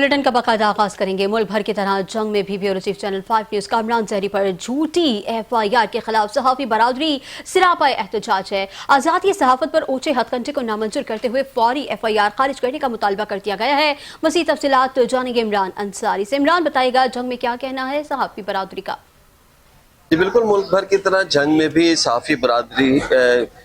Bulletin का बाकायदा आगाज करेंगे। मुल्क भर की तरह जंग में भी bureau chief channel 5 news Kamran Zehri पर झूठी FIR के खिलाफ सहाफी बरादरी सिरापाए एहतजाज है। आजादी सहाफत पर ऊंचे हथकंडे को नामंजूर करते हुए फौरी FIR खारिज करने का मुतालबा कर दिया गया है। मज़ीद तफसीलात जानेंगे इमरान अंसारी से। इमरान, बताएगा जंग में क्या कहना है सहाफी बरादरी का? जी बिल्कुल, मुल्क भर की तरह जंग में भी सहाफ़ी बरादरी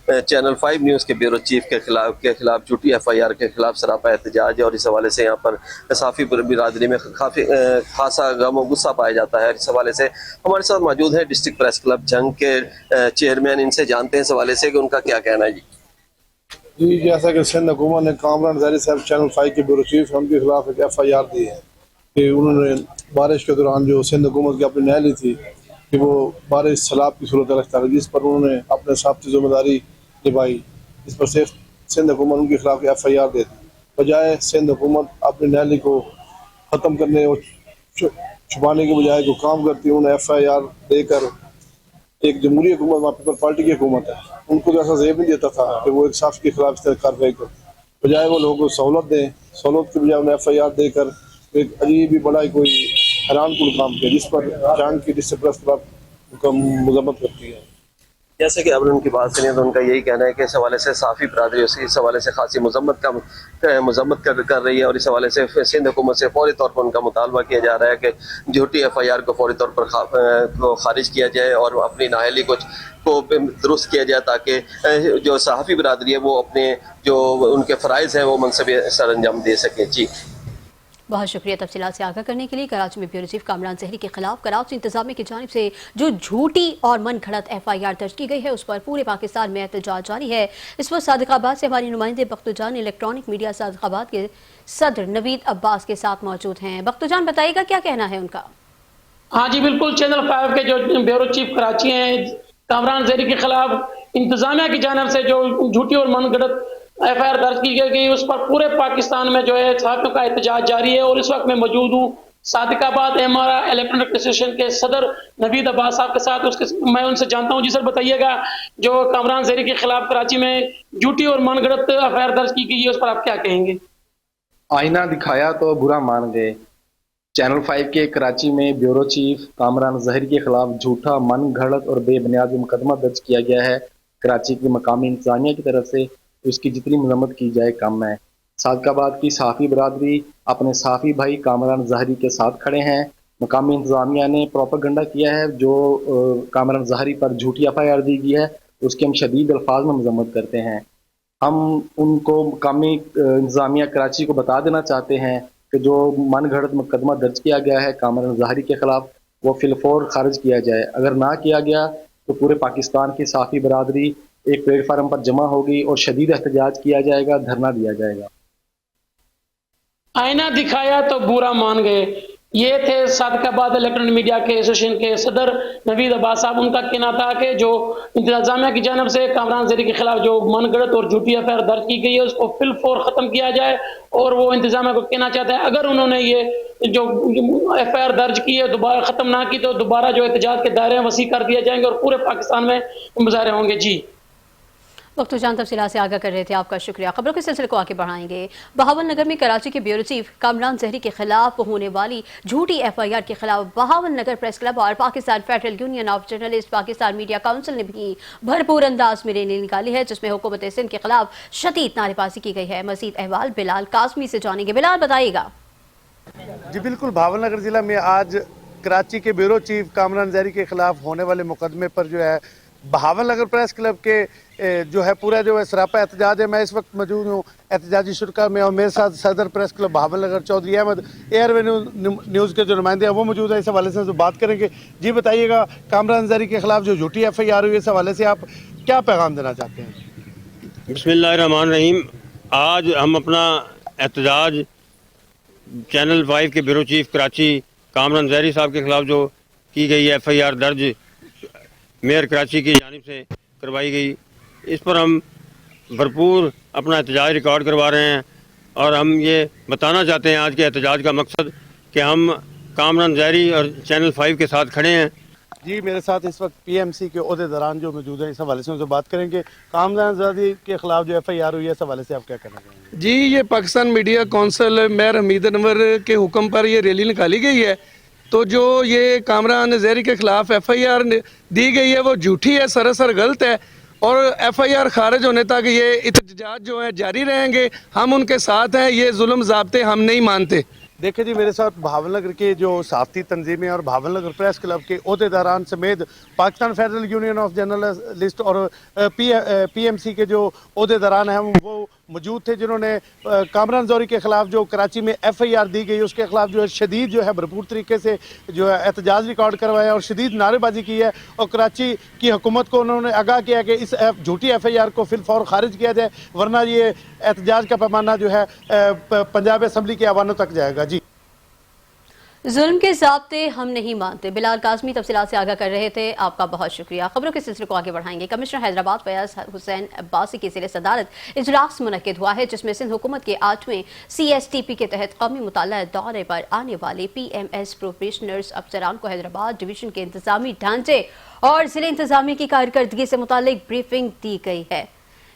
चैनल 5 न्यूज़ के ब्यूरो चीफ के खिलाफ झूठी FIR के खिलाफ सरापा एहतजाज है। और इस हवाले से यहाँ पर सहाफ़ी बरादरी में काफ़ी खासा गम और गुस्सा पाया जाता है। इस हवाले से हमारे साथ मौजूद है डिस्ट्रिक्ट प्रेस क्लब जंग के चेयरमैन। इनसे जानते हैं इस हवाले से कि उनका क्या कहना है। जी, जैसा कि सिंध हुकूमत ने कामरान जहरी साहब चैनल 5 के ब्यूरो चीफ उनके खिलाफ एक FIR दी है कि उन्होंने बारिश के दौरान जो सिंध हुकूमत की अपनी नहर ली थी कि वो बारिश सैलाब की सूरत रखता है, जिस पर उन्होंने अपने साथ जिम्मेदारी निभाई। इस पर सिर्फ सिंध हुकूमत उनके खिलाफ FIR दे दी, बजाय सिंध हुकूमत अपनी नहली को ख़त्म करने और छुपाने के बजाय जो काम करती है उन्हें FIR देकर एक जमहूरी हुकूमत वहाँ पीपल पार्टी की हुकूमत है, उनको तो ऐसा ज़ेब नहीं देता था कि वो एक साफ के खिलाफ इस तरह कार्रवाई कर, बजाय वो लोगों को सहूलत दें, सहूलत के बजाय उन्हें FIR देकर एक अजीब ही बड़ा कोई हैरान कुल काम किया, जिस पर जंग की डिस्ट्रिक्ट प्रेस क्लब मजम्मत करती है। जैसे कि अब उनकी बात सुनिए तो उनका यही कहना है कि इस हवाले से सहाफ़ी बरादरी इस हवाले से खासी मजम्मत कर रही है। और इस हवाले से सिंध हुकूमत से फौरी तौर पर उनका मुतालबा किया जा रहा है कि झूठी FIR को फौरी तौर पर खारिज किया जाए और अपनी नाअहली को दुरुस्त किया जाए, ताकि जो सहाफ़ी बरादरी है वो अपने जो उनके फ़राइज़ हैं वो मनसब सर अंजाम दे सकें। जी बहुत शुक्रिया तफसीलात से आगाह करने के लिए। कराची में ब्यूरो चीफ कामरान जहरी के खिलाफ कराची इंतजामिया की जानिब से जो झूठी और मन घड़त FIR दर्ज की गई है उस पर पूरे पाकिस्तान में एहतजाज जारी है। इस पर सादिकाबाद से हमारी नुमाइंदे बख्तुजान इलेक्ट्रॉनिक मीडिया सादिकाबाद के सदर नवीद अब्बास के साथ मौजूद हैं। बख्तुजान, बताइएगा क्या कहना है उनका? हाँ जी बिल्कुल, चैनल 5 के जो ब्यूरो चीफ कराची हैं कामरान जहरी के खिलाफ इंतजामिया की जानिब से जो झूठी और मन घड़त FIR दर्ज की गई उस पर पूरे पाकिस्तान में जो है सहाफियों का एहतजाज जारी है। और इस वक्त मैं मौजूद हूँ सादिकाबाद MRA इलेक्ट्रॉनिक एसोसिएशन के सदर नवीद अब्बास साहब के साथ। मैं उनसे जानता हूँ। जी सर, बताइएगा जो कामरान जहरी के खिलाफ कराची में झूठी और मनगढ़ंत FIR दर्ज की गई है उस पर आप क्या कहेंगे? आईना दिखाया तो बुरा मान गए। चैनल 5 के कराची में ब्यूरो चीफ कामरान जहरी के खिलाफ झूठा, मन घड़त और बेबुनियाद मुकदमा दर्ज किया गया है। कराची की मकामी इंतजामिया की तरफ से उसकी जितनी मजम्मत की जाए कम है। सादिकाबाद की सहाफ़ी बरादरी अपने सहाफ़ी भाई कामरान जहरी के साथ खड़े हैं। मकामी इंतजामिया ने प्रोपेगेंडा किया है जो कामरान जहरी पर झूठी FIR दी गई है उसकी हम शदीद अल्फाज में मजम्मत करते हैं। हम उनको मकामी इंतजामिया कराची को बता देना चाहते हैं कि जो मन घड़त मुकदमा दर्ज किया गया है कामरान जहरी के खिलाफ वो फिलफौर खारिज किया जाए। अगर ना किया गया तो पूरे पाकिस्तान की सहाफ़ी बरादरी एक प्लेटफार्म पर जमा होगी और शदीद एहतजाज किया जाएगा, धरना दिया जाएगा। आईना दिखाया तो बुरा मान गए, ये थे सादिकाबाद इलेक्ट्रॉनिक मीडिया के एसोसिएशन के सदर नवीद अब्बास साहब। उनका कहना था कि जो इंतजामिया की जानब से कामरान जहरी के खिलाफ जो मनगढ़ंत और झूठी FIR दर्ज की गई है उसको फिलफौर ख़त्म किया जाए। और वो इंतजामिया को कहना चाहता है अगर उन्होंने ये जो FIR दर्ज की है दोबारा ख़त्म ना की तो दोबारा जो एहतजाज के दायरे वसी कर दिए जाएंगे और पूरे पाकिस्तान में मुजाहरे होंगे। जी बख्तुजान तफसीलात से आगाह कर रहे थे, आपका शुक्रिया। खबरों के सिलसिले को आगे बढ़ाएंगे। बहावल नगर में कराची के ब्यूरो चीफ कामरान जहरी के खिलाफ होने वाली झूठी FIR के खिलाफ बहावल नगर प्रेस क्लब और Pakistan federal union of journalist Pakistan media council ने भी भरपूर अंदाज में रैली निकाली है जिसमें हुकूमत सिंध के खिलाफ शदीद नारेबाजी की गई है। मजीद अहवाल बिलाल कासमी से जानेंगे। बिलाल, बताइएगा। जी बिल्कुल, बहावल नगर जिला में आज कराची के ब्यूरो चीफ कामरान जहरी के खिलाफ होने वाले मुकदमे पर जो है बहावल नगर प्रेस क्लब के जो है पूरा जो है सरापा एहतजाज है। मैं इस वक्त मौजूद हूँ एहतजाजी शुरा में और मेरे साथ सदर प्रेस क्लब बहावल नगर चौधरी अहमद एयरवेन्यू न्यूज़ के जो नुमाइंदे हैं वो मौजूद है। इस हवाले से जो बात करेंगे। जी बताइएगा, कामरान जहरी के खिलाफ जो झूठी FIR हुई है इस हवाले से आप क्या पैगाम देना चाहते हैं? बिस्मिल्लाहिर्रहमानिर्रहीम। आज हम अपना एहतजाज चैनल 5 के ब्यूरो चीफ कराची कामरान जहरी साहब के खिलाफ जो की गई FIR दर्ज मेयर कराची की जानिब से करवाई गई, इस पर हम भरपूर अपना एहतजाज रिकॉर्ड करवा रहे हैं। और हम ये बताना चाहते हैं आज के एहतजाज का मकसद कि हम कामरान जहरी और चैनल 5 के साथ खड़े हैं। जी मेरे साथ इस वक्त पीएमसी के ओहदेदारान जो मौजूद हैं, इस हवाले से उनसे बात करेंगे। कामरान ज़ैदी के खिलाफ जो एफआईआर हुई है, इस हवाले से आप क्या कहना चाहेंगे? जी, ये Pakistan media council mayor Hamid Anwar के हुक्म पर ये रैली निकाली गई है। तो जो ये कामरान ज़हरी के खिलाफ एफआईआर दी गई है वो झूठी है, सरासर गलत है। और एफआईआर खारिज होने तक ये एहतजाज जो है जारी रहेंगे। हम उनके साथ हैं, ये जुल्म ज़ाब्ते हम नहीं मानते। देखिए जी, मेरे साथ भावनगर के जो साथी तंजीमें और भावनगर प्रेस क्लब के ओहदेदारान समेत Pakistan federal union of journalist और पीएमसी के जो ओहदेदारान हैं वो मौजूद थे, जिन्होंने कामरान ज़हरी के खिलाफ जो कराची में एफआईआर दी गई उसके खिलाफ जो है शदीद जो है भरपूर तरीके से जो है एहतजाज रिकॉर्ड करवाया और शदीद नारेबाजी की है। और कराची की हुकूमत को उन्होंने आगाह किया कि इस झूठी एफआईआर को फिलफौर खारिज किया जाए, वरना ये एहतजाज का पैमाना जो है पंजाब असम्बली के ऐवानों तक जाएगा। जी, जुल्म के ज़ाब्ते हम नहीं मानते। बिलाल काज़मी तफसीलात से आगाह कर रहे थे, आपका बहुत शुक्रिया। खबरों के सिलसिले को आगे बढ़ाएंगे। कमिश्नर हैदराबाद फयाज हुसैन अब्बासी की ज़ेर सदारत इजलास मुनक्किद हुआ है, जिसमें सिंध हुकूमत के 8वें CSTP के तहत कौमी मुताला दौरे पर आने वाले PMS प्रोबेशनर्स अफसरान को हैदराबाद डिवीजन के इंतजामी ढांचे और ज़िले इंतजामी की कारकर्दगी से मुतालिक ब्रीफिंग दी गई है।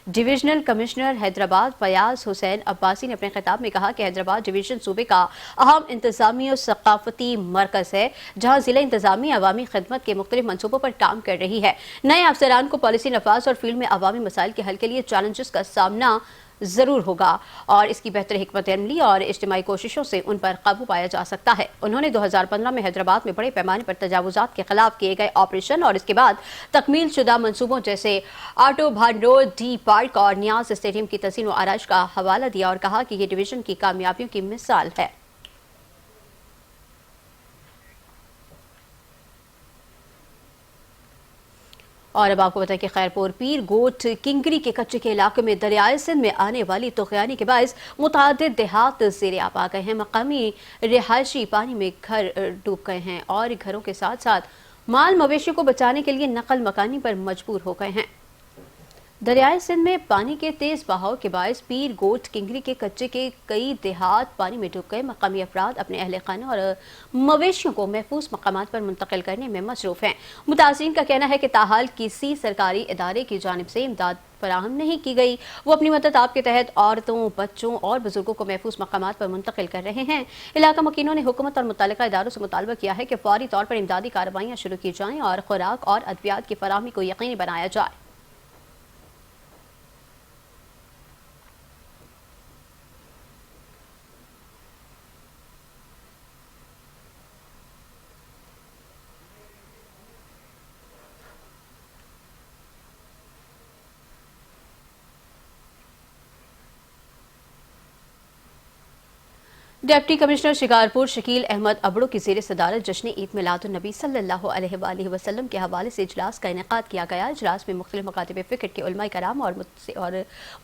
डिविजनल कमिश्नर हैदराबाद फयाज हुसैन अब्बासी ने अपने खिताब में कहा कि हैदराबाद डिवीजन सूबे का अहम इंतजामी और सकाफती मरकज़ है, जहां जिला इंतजामी अवामी खिदमत के मुख्तलिफ मनसूबों पर काम कर रही है। नए अफसरान को पॉलिसी नफाज और फील्ड में अवामी मसाइल के हल के लिए चैलेंजेस का सामना ज़रूर होगा और इसकी बेहतर हिकमत अमली और इज्तिमाई कोशिशों से उन पर काबू पाया जा सकता है। उन्होंने 2015 में हैदराबाद में बड़े पैमाने पर तजावुजात के खिलाफ किए गए ऑपरेशन और इसके बाद तकमील शुदा मनसूबों जैसे आटो भान रोड, डी पार्क और न्याज स्टेडियम की तसीन व आराइश का हवाला दिया और कहा कि ये डिवीजन की कामयाबियों की मिसाल है। और अब आपको बताएं कि खैरपुर पीर गोट किंगरी के कच्चे के इलाके में दरियाए सिंध में आने वाली तुग़यानी के बायस मुतादिद देहात ज़ेरे आब आ गए हैं। मकामी रिहायशी पानी में घर डूब गए हैं और घरों के साथ साथ माल मवेशियों को बचाने के लिए नकल मकानी पर मजबूर हो गए हैं। दरियाए सिंध में पानी के तेज बहाव के बायस पीर गोट किंगरी के कच्चे के कई देहात पानी में डूब गए। मकामी अफराद अपने अहले खाना और मवेशियों को महफूज मकामात पर मुंतकिल करने में मसरूफ हैं। मुतासिरीन का कहना है कि ताहाल किसी सरकारी इदारे की जानिब से इमदाद फराहम नहीं की गई। वो अपनी मदद आपके तहत औरतों, बच्चों और बुजुर्गों को महफूज मकामात पर मुंतकिल कर रहे हैं। इलाका मकीनों ने हुकूमत और मुतल्लिका इदारों से मुतालबा किया है कि फौरी तौर पर इमदादी कार्रवाइयाँ शुरू की जाएँ और खुराक और अद्वियात की फराहमी को यकीनी बनाया जाए। डिप्टी कमिश्नर शिकारपुर शकील अहमद अबड़ो की ज़ेर सदारत जश्न ईद मिलादुन नबी सल्लल्लाहु अलैहि वसल्लम के हवाले से इजलास का इनेकाद किया गया। इजलास में मुख्तलिफ मकातिब फ़िक्र के उलमाए कराम और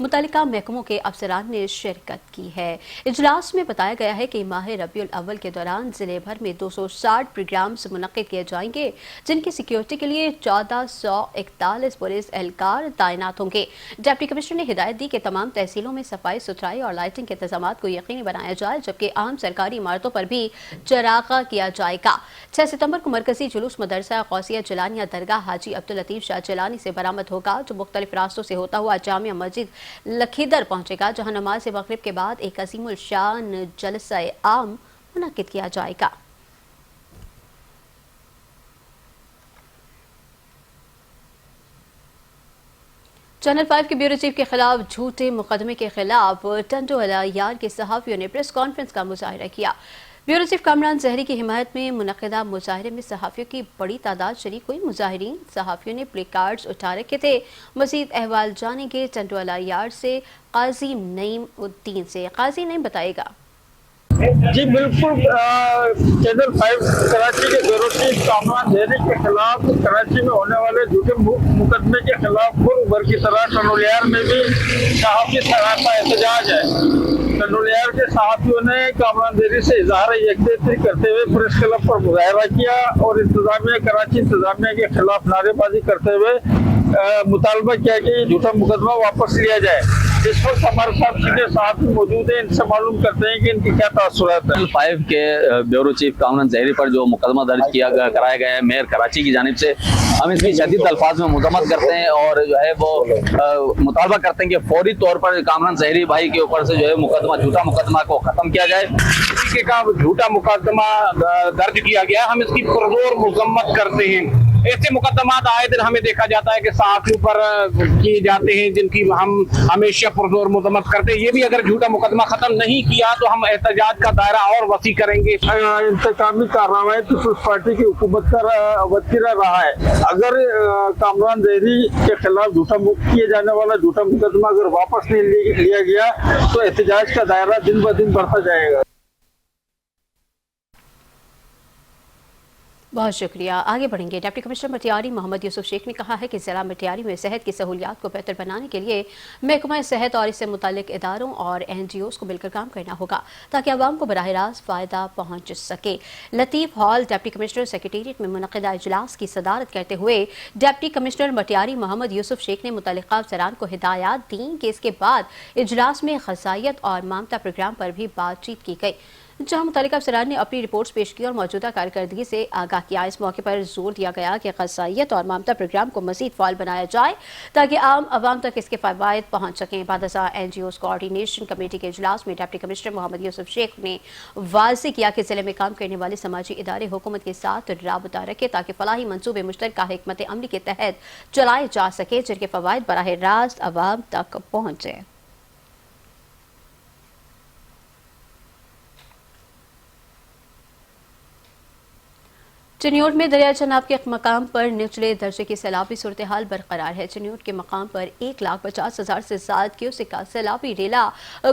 मुतल्लिका महकमों के अफसरान ने शिरकत की है। इजलास में बताया गया है कि माह रबीउल अव्वल के दौरान ज़िले भर में 260 प्रोग्राम्स मुनक्किद किए जाएंगे, जिनकी सिक्योरिटी के लिए 1441 पुलिस एहलकार तैनात होंगे। डिप्टी कमिश्नर ने हिदायत दी कि तमाम तहसीलों में सफाई सुथराई और लाइटिंग के इंतजाम को यकीनी बनाया जाए, जबकि अहम सरकारी इमारतों पर भी चरागा किया जाएगा। 6 सितंबर को मरकजी जुलूस मदरसा गौसिया जिलानिया दरगाह हाजी अब्दुल लतीफ शाह जिलानी से बरामद होगा, जो मुख्तलिफ रास्तों से होता हुआ जामिया मस्जिद लखीदर पहुंचेगा, जहां नमाज मगरिब के बाद एक अजीमुल शान जलसा आम मुनक्किद किया जाएगा। चैनल 5 के ब्यूरो चीफ के खिलाफ झूठे मुकदमे के खिलाफ टंडोला यार के सहाफ़ियों ने प्रेस कॉन्फ्रेंस का मुजाहरा किया। ब्यूरो चीफ कामरान ज़हरी की हिमायत में मुनक़िदा मुजाहरे में सहाफ़ियों की बड़ी तादाद शरीक हुई। मुजाहिरीन सहाफ़ियों ने प्ले कार्ड्स उठा रखे थे। मज़ीद अहवाल जानेंगे टंडोला यार से काजी नईम उद्दीन से। काजी नईम बताएगा। जी बिल्कुल, चैनल 5 कराची के ब्यूरो चीफ कामरान ज़हरी के खिलाफ कराची में होने वाले झूठे मुकदमे के खिलाफ भर की तरह टंडोलियार में भी सहाफ़ी सरापा एहतजाज है। टंडोलियार के सहाफ़ियों ने कामरान ज़हरी से इज़हार यकजहती करते हुए प्रेस क्लब पर मुजाहरा किया और इंतजामिया कराची इंतजामिया के खिलाफ नारेबाजी करते हुए मुतालबा किया कि झूठा मुकदमा वापस लिया जाए। इस वक्त हमारे साथ सीधे साथ मौजूद है, इनसे मालूम करते हैं कि इनकी क्या तासुरात है। 5 के ब्यूरो चीफ कामरान जहरी पर जो मुकदमा दर्ज कराया गया है मेयर कराची की जानिब से, हम इसकी शदीद अल्फाज में मजम्मत करते हैं और जो है वो मुतालबा करते हैं कि फौरी तौर पर कामरान जहरी भाई के ऊपर से जो है मुकदमा, झूठा मुकदमा को खत्म किया जाए। किसी का झूठा मुकदमा दर्ज किया गया, हम इसकी पुरजोर मजम्मत करते हैं। ऐसे मुकदमात आए दिन हमें देखा जाता है कि सहाफियों पर किए जाते हैं, जिनकी हम हमेशा पुरजोर मजम्मत करते हैं। ये भी अगर झूठा मुकदमा खत्म नहीं किया तो हम एहतजाज का दायरा और वसी करेंगे। इंतकामी कार्रवाई पीपल्स पार्टी की हुकूमत का वतीरा रहा है। अगर कामरान जहरी के खिलाफ किए जाने वाला झूठा मुकदमा अगर वापस नहीं लिया गया तो एहतजाज का दायरा दिन ब दिन बढ़ता जाएगा। बहुत शुक्रिया। आगे बढ़ेंगे। डिप्टी कमिश्नर मटियारी मोहम्मद यूसुफ शेख ने कहा है कि ज़िला मटियारी में सेहत की सहूलियात को बेहतर बनाने के लिए महकमा सेहत और इससे मुताल्लिक इदारों और NGOs को मिलकर काम करना होगा ताकि आवाम को बराह रास्त फ़ायदा पहुँच सके। लतीफ़ हॉल डिप्टी कमिश्नर सेक्रेटेरिएट में मुनक़िदा इजलास की सदारत करते हुए डिप्टी कमिश्नर मटियारी मोहम्मद यूसुफ शेख ने मुतल्लिक़ा अफ़सरान को हिदायत दी कि इसके बाद इजलास में ग़ज़ाइयत और मामता प्रोग्राम पर भी बातचीत की गई, जहां मुतल्लिक़ा अफ़सरान ने अपनी रिपोर्ट्स पेश की और मौजूदा कारकर्दगी से आगाह किया। इस मौके पर जोर दिया गया कि ग़ज़ाइयत और मामता प्रोग्राम को मज़ीद फ़ाल बनाया जाए ताकि आम आवाम तक इसके फ़वाइद पहुँच सकें। बादशाह NGOs कोऑर्डिनेशन कमेटी के इजलास में डिप्टी कमिश्नर मोहम्मद यूसुफ शेख ने वाज़ेह किया कि ज़िले में काम करने वाले समाजी इदारे हुकूमत के साथ राबता रखें ताकि फलाही मंसूबे मुश्तरका हिकमत अमली के तहत चलाए जा सके जिनके फ़वाइद बराह रास्त आवाम तक पहुँचे। चिन्योट में दरिया चनाब के मकाम पर निचले दर्जे की सैलाबी सूरत हाल बरकरार है। चिन्योट के मकाम पर 1,50,000 से ज़्यादा क्यूसेक का सैलाबी रेला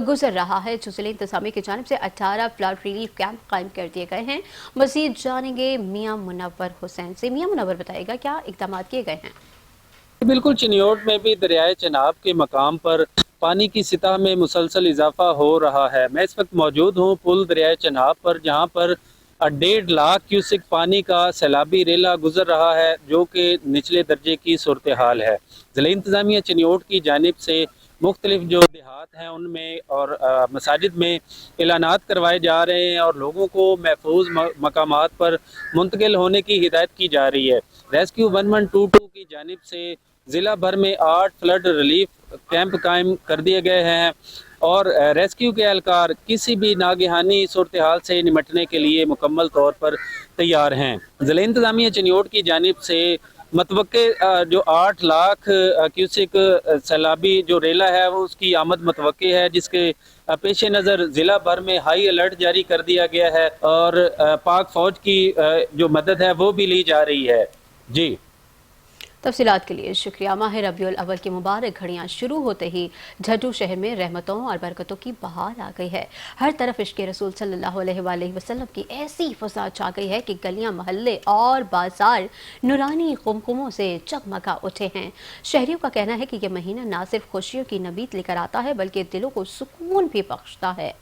गुजर रहा है, जो जिले इंतजामिया की जानिब से 18 फ्लड रिलीफ कैंप कायम कर दिए गए हैं। मज़ीद जानेंगे मियाँ मुनव्वर हुसैन से। मियाँ मुनव्वर बताएगा क्या इक़दाम किए गए हैं? बिल्कुल, चिन्योट में भी दरियाए चनाब के मकाम पर पानी की सतह में मुसलसल इजाफा हो रहा है। मैं इस वक्त मौजूद हूँ पुल दरियाए चनाब पर, जहाँ पर 1.5 लाख क्यूसेक पानी का सैलाबी रेला गुजर रहा है, जो कि निचले दर्जे की सूरत हाल है। ज़िला इंतज़ामिया चिन्योट की जानिब से मुख्तलिफ जो देहात हैं उनमें और मसाजिद में एलानात करवाए जा रहे हैं और लोगों को महफूज मकामात पर मुंतकिल होने की हिदायत की जा रही है। रेस्क्यू 1122 की जानिब से ज़िला भर में 8 फ्लड रिलीफ कैंप कायम कर दिए गए हैं और रेस्क्यू के एहलकार किसी भी नागहानी सूरत हाल से निमटने के लिए मुकम्मल तौर पर तैयार हैं। ज़िला इंतज़ामिया चिन्योट की जानिब से मतवक्के जो 8 लाख क्यूसेक सैलाबी जो रेला है वो उसकी आमद मतवक्के है, जिसके पेश नज़र ज़िला भर में हाई अलर्ट जारी कर दिया गया है और पाक फ़ौज की जो मदद है वो भी ली जा रही है। जी, तफसीलात के लिए शुक्रिया। माह रबीउल अव्वल की मुबारक घड़ियाँ शुरू होते ही झड्डू शहर में रहमतों और बरकतों की बहार आ गई है। हर तरफ इश्क़ रसूल सल्लल्लाहु अलैहि वसल्लम की ऐसी फ़ज़ा छा गई है कि गलियाँ, मोहल्ले और बाजार नूरानी कुमकुमों से जगमगा उठे हैं। शहरियों का कहना है कि यह महीना न सिर्फ खुशियों की नबीत लेकर आता है बल्कि दिलों को सुकून भी बख्शता है।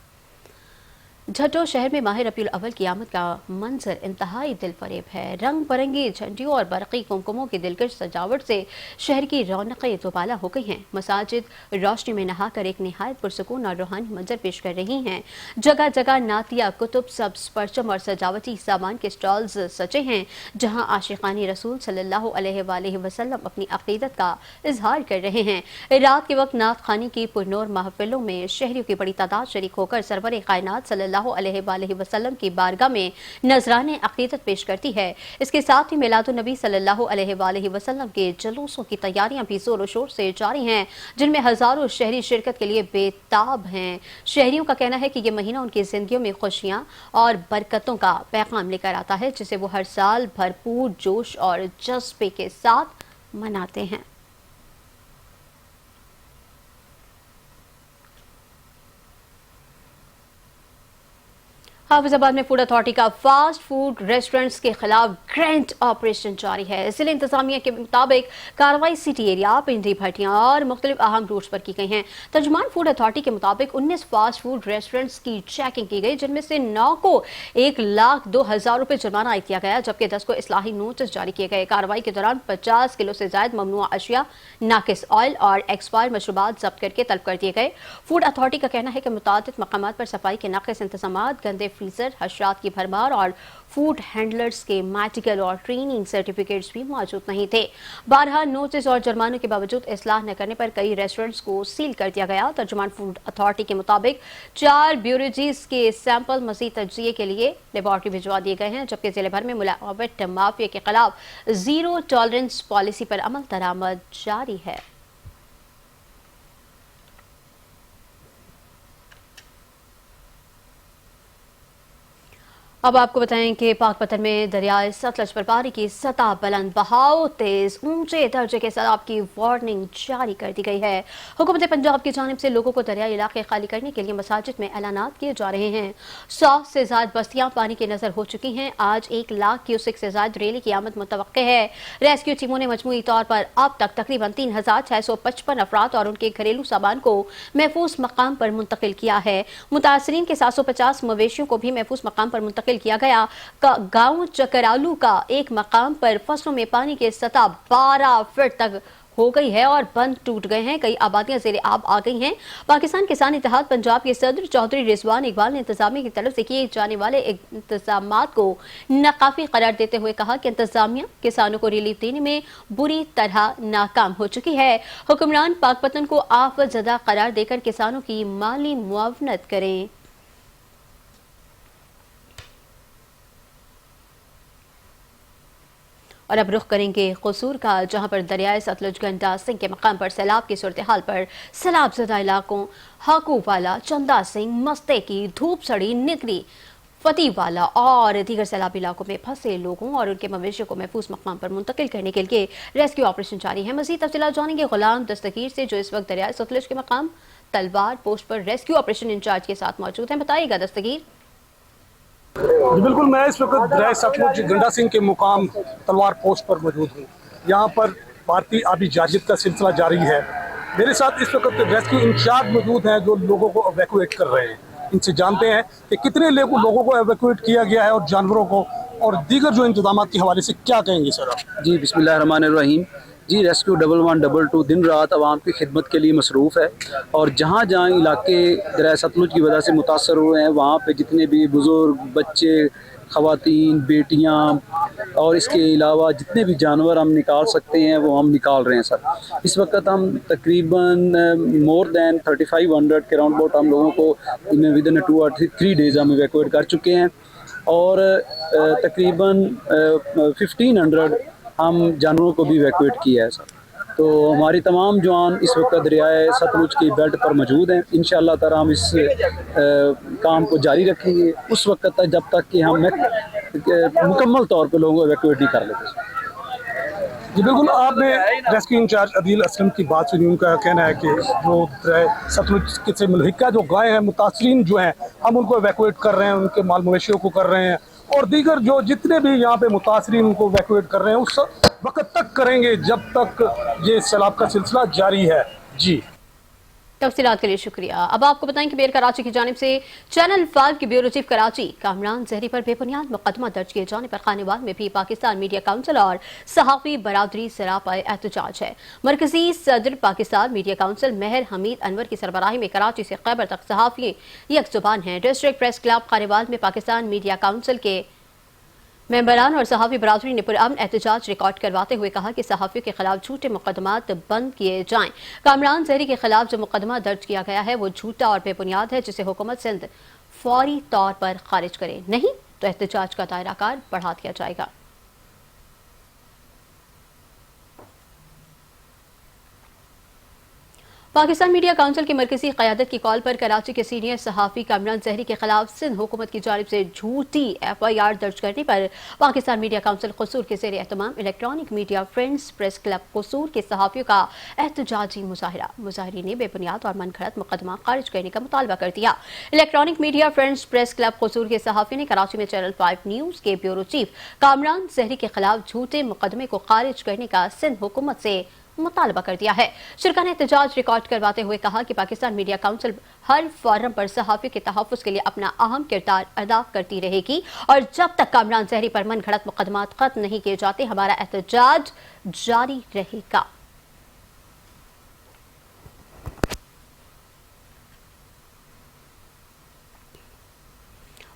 झड्डो शहर में माह रबीउल अव्वल की आमद का मंजर इंतहाई दिलफरेब है। रंग बिरंगी झंडियों और बरक़ी कुमकुमों की दिलकश सजावट से शहर की रौनकें दोबाला हो गई हैं। मसाजिद रोशनी में नहाकर एक निहायत पुरसुकून और रूहानी मंजर पेश कर रही हैं। जगह जगह नातिया, कुतुब, सब्ज़ परचम और सजावटी सामान के स्टॉल्स सजे हैं, जहाँ आशिक़ानी रसूल सल्लल्लाहु अलैहि वसल्लम अपनी अक़ीदत का इजहार कर रहे हैं। रात के वक्त नात खानी की पुरनूर महफिलों में शहरियों की बड़ी तादाद शरीक होकर सरवर कायनात सल्लल्लाहु अलैहि वसल्लम की बारगाह में नजराने अक़ीदत पेश करती है। इसके साथ ही मिलादुन नबी सल्लल्लाहु अलैहि वसल्लम के जुलूसों की तैयारियां भी जोर शोर से जारी हैं, जिनमें हजारों शहरी शिरकत के लिए बेताब हैं। शहरियों का कहना है कि यह महीना उनकी जिंदगियों में खुशियां और बरकतों का पैगाम लेकर आता है, जिसे वो हर साल भरपूर जोश और जज्बे के साथ मनाते हैं। हाफिजाबाद में फूड अथॉरिटी का फास्ट फूड रेस्टोरेंट्स के खिलाफ ग्रैंड ऑपरेशन जारी है। जिले इंतजामिया के मुताबिक कार्रवाई सिटी एरिया, पिंडी भट्टियां और मुख्तलिफ अहम रूट्स पर की गई हैं। तर्जुमान फूड अथॉरिटी के मुताबिक 19 फास्ट फूड रेस्टोरेंट्स की चेकिंग की गई, जिनमें से 9 को 1,02,000 रुपये जुर्माना आयद किया गया, जबकि 10 को इस्लाही नोटिस जारी किए गए। कार्रवाई के दौरान 50 किलो से ज्यादा ममनुआ अशिया, नाकिस ऑयल और एक्सपायर मशरूबात जब्त करके तलब कर दिए गए। फूड अथॉरिटी का कहना है कि मुतादिद मकामात पर सफाई के नाकिस इंतजामात, गंदे फ्रीजर, हशरात की भरमार और फूड हैंडलर्स के मेडिकल और ट्रेनिंग सर्टिफिकेट्स भी मौजूद नहीं थे। बारहा नोटिस और जुर्मानों के बावजूद इस्लाह न करने पर कई रेस्टोरेंट्स को सील कर दिया गया। तर्जुमान फूड अथॉरिटी के मुताबिक 4 ब्यूरेजीज के सैंपल मजीद तज्जिए के लिए लेबॉर्ट्री भिजवा दिए गए हैं, जबकि जिले भर में मिलावट माफिया के खिलाफ जीरो टॉलरेंस पॉलिसी पर अमल दरामद जारी है। अब आपको बताएं कि पाकपतन में दरियाए सतलज पर पानी की सतह बुलंद, बहाव तेज, ऊंचे दर्जे के सैलाब की वार्निंग जारी कर दी गई है। हुकूमत पंजाब की जानिब से लोगों को दरियाई इलाके खाली करने के लिए मसाजिद में ऐलानात किए जा रहे हैं। 100 से ज्यादा बस्तियां पानी की नजर हो चुकी हैं। आज 1 लाख क्यूसेक से ज्यादा रेली की आमद मुतवक्के है। रेस्क्यू टीमों ने मजमूई तौर पर अब तक तकरीबन 3,655 अफराद और उनके घरेलू सामान को महफूज मकाम पर मुंतकिल किया है। मुतासरीन के 750 मवेशियों को भी महफूज मकाम पर मुंतकिल किया गया। गांव चकरालू का एक मकाम पर फसलों में पानी की सतह 12 फीट तक हो गई है और बंद टूट गए हैं। कई आबादियां ज़ेरे आब आ गई हैं। पाकिस्तान किसान इत्तेहाद पंजाब के सदर चौधरी रिजवान इकबाल ने इंतजामिया की तरफ से किए जाने वाले इंतजामात को नाकाफी करार देते हुए कहा कि इंतजामिया किसानों को रिलीफ देने में बुरी तरह नाकाम हो चुकी है। हुक्मरान पाकपतन को आफत ज़दा करार देकर किसानों की माली मुआवनत करें। और अब रुख करेंगे कसूर का, जहां पर दरियाए सतलुज गंडा सिंह के मकाम पर सैलाब की सूरत हाल पर सैलाब ज़दा इलाकों हाकूवाला, चंदा सिंह, मस्तेकी, धूप सड़ी, निगरी, फतीवाला और दीगर सैलाब इलाकों में फंसे लोगों और उनके मवेशियों को महफूज मकाम पर मुंतकिल करने के लिए रेस्क्यू ऑपरेशन जारी है। मज़ीद तफसीलात जानेंगे गुलाम दस्तगीर से, जो इस वक्त दरियाए सतलुज के मकाम तलवार पोस्ट पर रेस्क्यू ऑपरेशन इंचार्ज के साथ मौजूद हैं। बताइएगा दस्तगीर। जी बिल्कुल, मैं इस वक्त दरियाए सतलुज गंडा सिंह के मुकाम तलवार पोस्ट पर मौजूद हूँ। यहाँ पर भारतीय आबी जारजियत का सिलसिला जारी है। मेरे साथ इस वक्त रेस्क्यू इंचार्ज मौजूद हैं जो लोगों को एवैक्यूएट कर रहे हैं। इनसे जानते हैं कि कितने लोगों को एवैक्यूएट किया गया है और जानवरों को और दीगर जो इंतजाम के हवाले से क्या कहेंगे सर आप? जी बिस्मिल्लाहिर्रहमानिर्रहीम। जी रेस्क्यू 1112 दिन रात आवाम की खिदमत के लिए मसरूफ़ है और जहाँ जहाँ इलाके दरिया सतलुज की वजह से मुतासर हुए हैं वहाँ पे जितने भी बुज़ुर्ग, बच्चे, ख़वातीन, बेटियाँ और इसके अलावा जितने भी जानवर हम निकाल सकते हैं वो हम निकाल रहे हैं सर। इस वक्त हम तकरीबन मोर दैन 3500 के राउंड अबाउट हम लोगों को विद इन 2 or 3 डेज़ हम इवैक्यूएट कर चुके हैं और तकरीबन 1500 हम जानवरों को भी इवैक्यूएट किया है सर। तो हमारी तमाम जवान इस वक्त दरियाए सतलुज की बेल्ट पर मौजूद हैं। इंशाअल्लाह ताला हम इस काम को जारी रखेंगे उस वक्त तक जब तक कि हम मुकम्मल तौर पर लोगों को इवैक्यूएट नहीं कर लेते। जी बिल्कुल, आपने रेस्क्यू इंचार्ज अदील असलम की बात सुनी। उनका कहना है कि जो सतलुज से मुल्हिका जो गाय हैं, मुतासरीन जो हैं, हम उनको इवैक्यूएट कर रहे हैं, उनके माल मवेशियों को कर रहे हैं और दीगर जो जितने भी यहाँ पे मुतासरीन उनको इवैक्यूएट कर रहे हैं उस वक्त तक करेंगे जब तक ये सैलाब का सिलसिला जारी है। जी तफसीलात के लिए शुक्रिया। अब आपको बताएं कि बेर कराची की जानिब से चैनल 5 के ब्यूरो चीफ कराची कामरान जहरी पर बेबुनियाद मुकदमा दर्ज किए जाने पर खानेवाल में भी पाकिस्तान मीडिया काउंसिल और सहाफ़ी बरादरी सरापा एहतजाज है। मरकजी सदर पाकिस्तान मीडिया काउंसिल मेहर हमीद अनवर की सरबराही में कराची से खैबर तक सहाफ़ी यकजुबान हैं। डिस्ट्रिक्ट प्रेस क्लब खानेवाल में पाकिस्तान मीडिया काउंसिल के मेंबरान और सहाफ़ी बरादरी ने पुरअमन एहतजाज रिकॉर्ड करवाते हुए कहा कि सहाफ़ियों के खिलाफ झूठे मुकदमात बंद किए जाएं। कामरान जहरी के खिलाफ जो मुकदमा दर्ज किया गया है वो झूठा और बेबुनियाद है, जिसे हुकूमत सिंध फौरी तौर पर खारिज करे, नहीं तो एहतजाज का दायराकार बढ़ा दिया जाएगा। पाकिस्तान मीडिया काउंसिल की मरकजी क़यादत की कॉल पर कराची के सीनियर सहाफ़ी कामरान ज़हरी के खिलाफ सिंध हुकूमत की जानिब से झूठी FIR दर्ज करने पर पाकिस्तान मीडिया काउंसिल क़सूर के ज़ेर एहतमाम electronic media friends press club Kasur के सहाफ़ियों का एहतजाजी मुजाहरा। मुजाहरीन ने बेबुनियाद और मनगढ़ंत मुकदमा खारिज करने का मुतालबा कर दिया। Electronic media friends press club Kasur के सहाफ़ियों ने कराची में चैनल 5 न्यूज़ के ब्यूरो चीफ कामरान ज़हरी के खिलाफ झूठे मुकदमे को खारिज करने का सिंध हुकूमत से मुतालबा कर दिया है। शुरा ने एहतजाज रिकॉर्ड करवाते हुए कहा कि पाकिस्तान मीडिया काउंसिल हर फोरम पर सहाफ़ियों के तहफ़्फ़ुज़ के लिए अपना अहम किरदार अदा करती रहेगी और जब तक कामरान ज़हरी पर मनगढ़ंत मुकदमात खत्म नहीं किए जाते हमारा एहतजाज जारी रहेगा।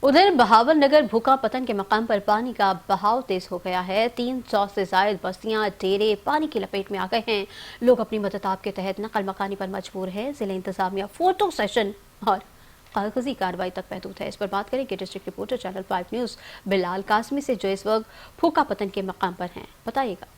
उधर बहावल नगर भूखा पतन के मकाम पर पानी का बहाव तेज हो गया है। 300 से जायद बस्तियां डेरे पानी की लपेट में आ गए हैं। लोग अपनी मदद के तहत नकल मकानी पर मजबूर है। जिला इंतजामिया फोटो सेशन और कागजी कार्रवाई तक महदूद है। इस पर बात करेंगे district reporter channel 5 news Bilal Qasmi से, जो इस वक्त भूखा पतन के मकाम पर हैं। बताइएगा।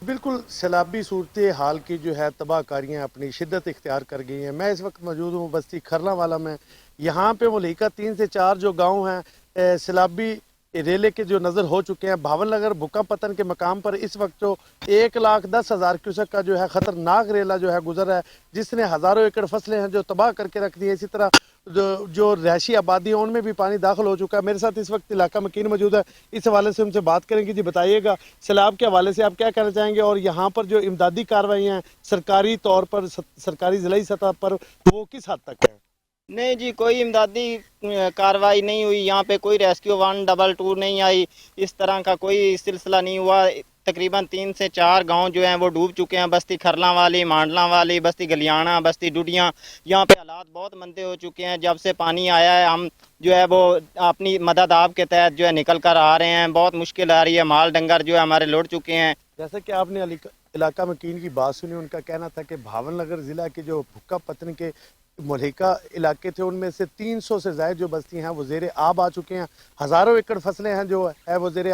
बिल्कुल सैलाबी सूरत हाल की जो है तबाहकारियाँ अपनी शिद्दत इख्तियार कर गई हैं। मैं इस वक्त मौजूद हूँ बस्ती खरलावाला में। यहाँ पे मुल्हिका 3 से 4 जो गांव हैं सैलाबी रेले के जो नज़र हो चुके हैं। भावल नगर भूखा पतन के मकाम पर इस वक्त जो 1,10,000 क्यूसेक का जो है ख़तरनाक रेला जो है गुजर रहा है, जिसने हज़ारों एकड़ फसलें हैं जो तबाह करके रख दी है। इसी तरह जो रहायशी आबादी है उनमें भी पानी दाखिल हो चुका है। मेरे साथ इस वक्त इलाका मकीन मौजूद है, इस हवाले से उनसे बात करेंगे। जी बताइएगा, सैलाब के हवाले से आप क्या कहना चाहेंगे और यहाँ पर जो इमदादी कार्रवाई हैं सरकारी तौर पर, सरकारी ज़िलाई सतह पर, वो किस हद तक है? नहीं जी, कोई इमदादी कार्रवाई नहीं हुई। यहाँ पे कोई रेस्क्यू 122 नहीं आई, इस तरह का कोई सिलसिला नहीं हुआ। तकरीबन 3 से 4 गांव जो हैं वो डूब चुके हैं। बस्ती खरला वाली, मांडला वाली, बस्ती गलियाना, बस्ती डुडियाँ, यहाँ पे हालात बहुत मंदे हो चुके हैं। जब से पानी आया है हम जो है वो अपनी मदद आप के तहत जो है निकल कर आ रहे हैं। बहुत मुश्किल आ रही है, माल डंगर जो है हमारे लौट चुके हैं। जैसे कि आपने इलाका मकीन की बात सुनी, उनका कहना था कि भावल नगर ज़िला के जो भुक्का पतन के मुल्हिका इलाके थे उनमें से 300 से ज़ायद जो बस्तियाँ हैं वो ज़ेरे आब आ चुके हैं। हज़ारों एकड़ फसलें हैं जो है वो ज़ेरे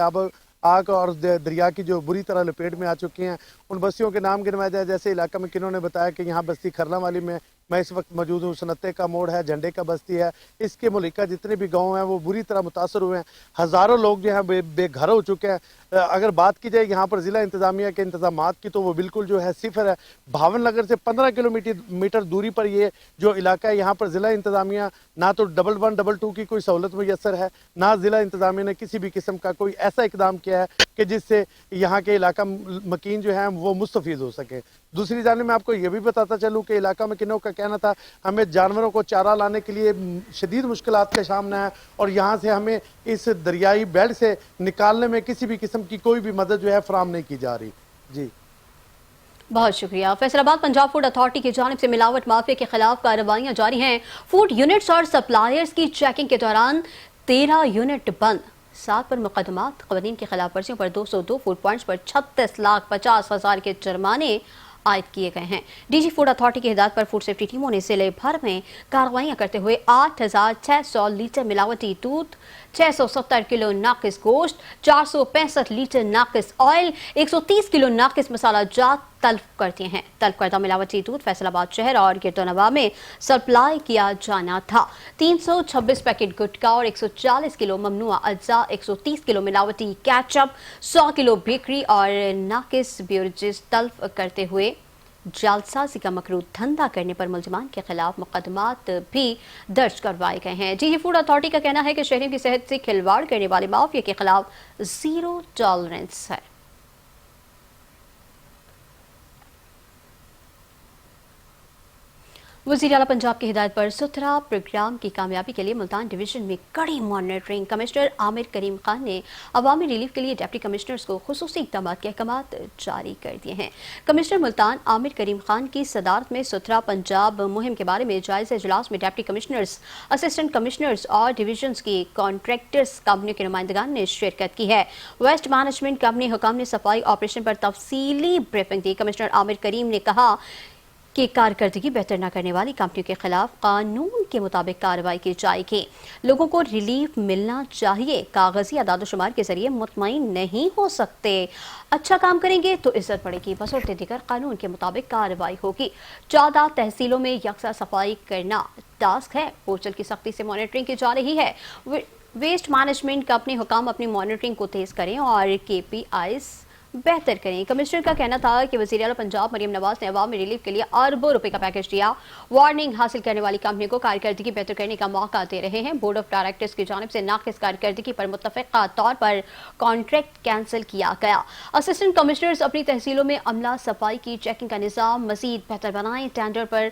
आग और दरिया की जो बुरी तरह लपेट में आ चुकी हैं। उन बस्तियों के नाम गिनवाए जाए, जैसे इलाका में किन्होंने बताया कि यहाँ बस्ती खरला वाली में मैं इस वक्त मौजूद हूँ। सनत्ते का मोड़ है, झंडे का बस्ती है, इसके मुल्हिका जितने भी गाँव हैं वो बुरी तरह मुतासर हुए हैं। हज़ारों लोग जो हैं बेघर हो चुके हैं। अगर बात की जाए यहाँ पर ज़िला इंतज़ामिया के इंतजामात की तो वो बिल्कुल जो है सिफर है। भावल नगर से 15 किलोमीटर दूरी पर ये जो इलाका है, यहाँ पर ज़िला इंतज़ामिया ना तो 1122 की कोई सहूलत मुयसर है, ना ज़िला इंतज़ामिया ने किसी भी किस्म का कोई ऐसा इकदाम किया है कि जिससे यहाँ के इलाका मकीन जो है वो मुस्तफ़ीद हो सके। दूसरी जानिब मैं आपको ये भी बताता चलूँ कि इलाका मकीनों का कहना था हमें जानवरों को चारा लाने के लिए शदीद मुश्किलात का सामना है और यहाँ से हमें इस दरियाई बेल्ट से निकालने में किसी भी किस्म की कोई भी मदद जो है फराहम नहीं की जा रही। जी बहुत शुक्रिया। फैसलाबाद पंजाब फूड अथॉरिटी की जानिब से मिलावट माफिया के खिलाफ कार्रवाइयां जारी हैं। फूड यूनिट्स और सप्लायर्स की चेकिंग के दौरान 13 यूनिट बंद, 7 पर मुकदमात, कवानीन की खिलाफ वर्जियों पर 202 फूड पॉइंट्स पर 36,50,000 के जुर्माने आयद किए गए हैं। डीजी फूड अथॉरिटी की हिदायत पर फूड सेफ्टी टीमों ने जिले भर में कार्रवाइयां करते हुए 8,600 लीटर मिलावटी दूध, 670 किलो नाकिस गोश्त, 465 लीटर नाकिस ऑयल, 130 किलो नाकिस मसाला जात तल्फ कर दिए हैं। तल्फ करदा मिलावटी दूध फैसलाबाद शहर और गिरदोनवा में सप्लाई किया जाना था। 326 पैकेट गुटखा और 140 किलो ममनुआ अज्जा, 130 किलो मिलावटी कैचअप, 100 किलो बेकरी और नाकिस बेवरेजेस तल्फ करते हुए जालसाजी का मकरूह धंधा करने पर मुलजमान के खिलाफ मुकदमात भी दर्ज करवाए गए हैं। जी फूड अथॉरिटी का कहना है कि शहरियों की सेहत से खिलवाड़ करने वाले माफिया के खिलाफ जीरो टॉलरेंस है। वज़ीर आला पंजाब की हिदायत पर सुथरा प्रोग्राम की कामयाबी के लिए मुल्तान डिवीजन में कड़ी मॉनिटरिंग। कमिश्नर आमिर करीम खान ने अवामी रिलीफ के लिए डिप्टी कमिश्नर्स को खुसूसी इक़दाम के अहकामात जारी कर दिए हैं। कमिश्नर मुल्तान आमिर करीम खान की सदारत में सुथरा पंजाब मुहिम के बारे में जायज़ा इजलास में डिप्टी कमिश्नर्स, असिस्टेंट कमिश्नर्स और डिवीजन की कॉन्ट्रैक्टर्स कंपनियों के नुमाइंदगान ने शिरकत की है। वेस्ट मैनेजमेंट कंपनी हुकाम ने सफाई ऑपरेशन पर तफसीली ब्रीफिंग दी। कमिश्नर आमिर करीम ने कहा कि कारकर्दगी बेहतर न करने वाली कंपनियों के खिलाफ कानून के मुताबिक कार्रवाई की जाएगी। लोगों को रिलीफ मिलना चाहिए। कागजी अदाद-ओ-शुमार के जरिए मुतमईन नहीं हो सकते। अच्छा काम करेंगे तो इज्जत बढ़ेगी, बशर्ते दीगर कानून के मुताबिक कार्रवाई होगी। 14 तहसीलों में यकसा सफाई करना टास्क है। पोर्टल की सख्ती से मॉनिटरिंग की जा रही है। वेस्ट मैनेजमेंट कंपनी हुकाम अपनी मॉनिटरिंग को तेज करें और KPIs बेहतर करें। कमिश्नर का कहना था कि वज़ीर आला पंजाब मरियम नवाज ने अवाम में रिलीफ के लिए अरबों रुपए का पैकेज दिया। वार्निंग हासिल करने वाली कंपनी को कारकर्दगी बेहतर करने का मौका दे रहे हैं। बोर्ड ऑफ डायरेक्टर्स की जानिब से नाक़िस कारकर्दगी पर मुत्तफ़िक़ा तौर पर कॉन्ट्रैक्ट कैंसिल किया गया। असिस्टेंट कमिश्नर्स अपनी तहसीलों में अमला सफाई की चेकिंग का निज़ाम मज़ीद बेहतर बनाएं। टेंडर पर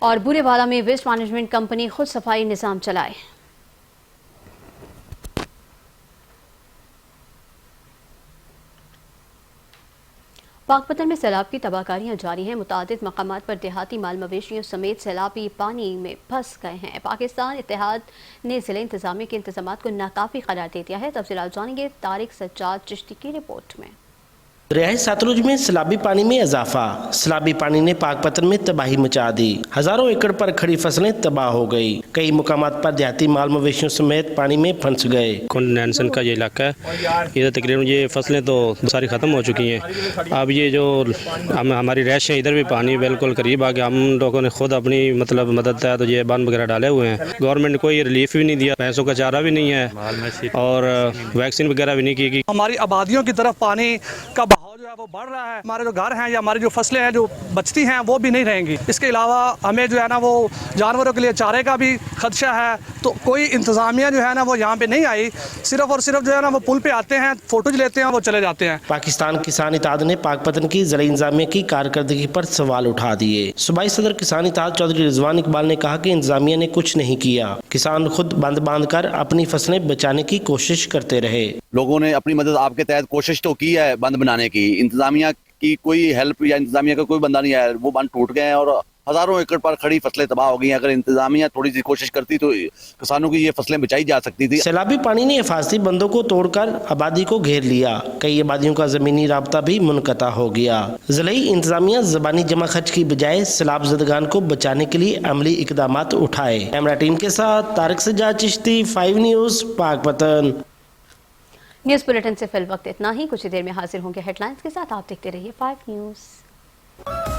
और बुरेवाला में वेस्ट मैनेजमेंट कंपनी खुद सफाई निज़ाम चलाए। पाकपतन में सैलाब की तबाहकारियां जारी हैं। मुतादिद मकामात पर देहाती माल मवेशियों समेत सैलाबी पानी में फंस गए हैं। पाकिस्तान इत्तेहाद ने ज़िला इंतजामिया के इंतजामात को नाकाफी करार दे दिया है। तफसीलात जानेंगे तारिक सज्जाद चिश्ती की रिपोर्ट में। दरियाए सतलुज में सैलाबी पानी में इजाफा। सैलाबी पानी ने पाकपतन में तबाही मचा दी। हजारों एकड़ पर खड़ी फसलें तबाह हो गई। कई मुकामात पर देहाती माल मवेशियों समेत पानी में फंस गए। नैनसन का ये इलाका है, इधर तकरीबन ये फसलें तो सारी ख़त्म हो चुकी हैं। अब ये जो हमारी रैश है, इधर भी पानी बिल्कुल करीब आ गया। हम लोगों ने खुद अपनी मदद है तो ये बांध वगैरह डाले हुए हैं। गवर्नमेंट ने कोई रिलीफ भी नहीं दिया, पैसों का चारा भी नहीं है और वैक्सीन वगैरह भी नहीं की गई। हमारी आबादियों की तरफ पानी का बहाव जो है वो बढ़ रहा है। हमारे जो घर हैं या हमारी जो फसलें हैं जो बचती हैं वो भी नहीं रहेंगी। इसके अलावा हमें जो है ना वो जानवरों के लिए चारे का भी खदशा है। तो कोई इंतजामिया जो है ना वो यहाँ पे नहीं आई। सिर्फ और सिर्फ जो है ना वो पुल पे आते हैं, फोटोज लेते हैं, वो चले जाते हैं। पाकिस्तान किसान इत्तेहाद ने पाकपतन की ज़िला इंतजामिया की कारकर्दगी पर सवाल उठा दिए। सूबाई सदर किसान इत्तेहाद चौधरी रिजवान इकबाल ने कहा कि इंतजामिया ने कुछ नहीं किया। किसान खुद बंद बांध कर अपनी फसलें बचाने की कोशिश करते रहे। लोगों ने अपनी मदद आपके तहत कोशिश तो की है बंद बनाने की। इंतजामिया की कोई हेल्प या इंतजामिया का कोई बंदा नहीं आया। वो बंद टूट गए हैं और हजारों एकड़ पर खड़ी फसलें तबाह हो गई हैं। अगर इंतजामिया थोड़ी सी कोशिश करती तो किसानों की ये फसलें बचाई जा सकती थी। सैलाबी पानी ने हिफाजती बंदों को तोड़कर आबादी को घेर लिया। कई आबादियों का जमीनी राब्ता भी मुनक़ता हो गया। ज़िलाई इंतजामिया ज़बानी जमा खर्च की बजाय सैलाब ज़दगान को बचाने के लिए अमली इक़दामात उठाए। कैमरा टीम के साथ Tariq Sajjad Chishti, 5 news, Pakpattan. News bulletin से फिल वक्त इतना ही। कुछ ही देर में हाजिर होंगे हेडलाइंस के साथ। आप देखते रहिए 5 न्यूज़।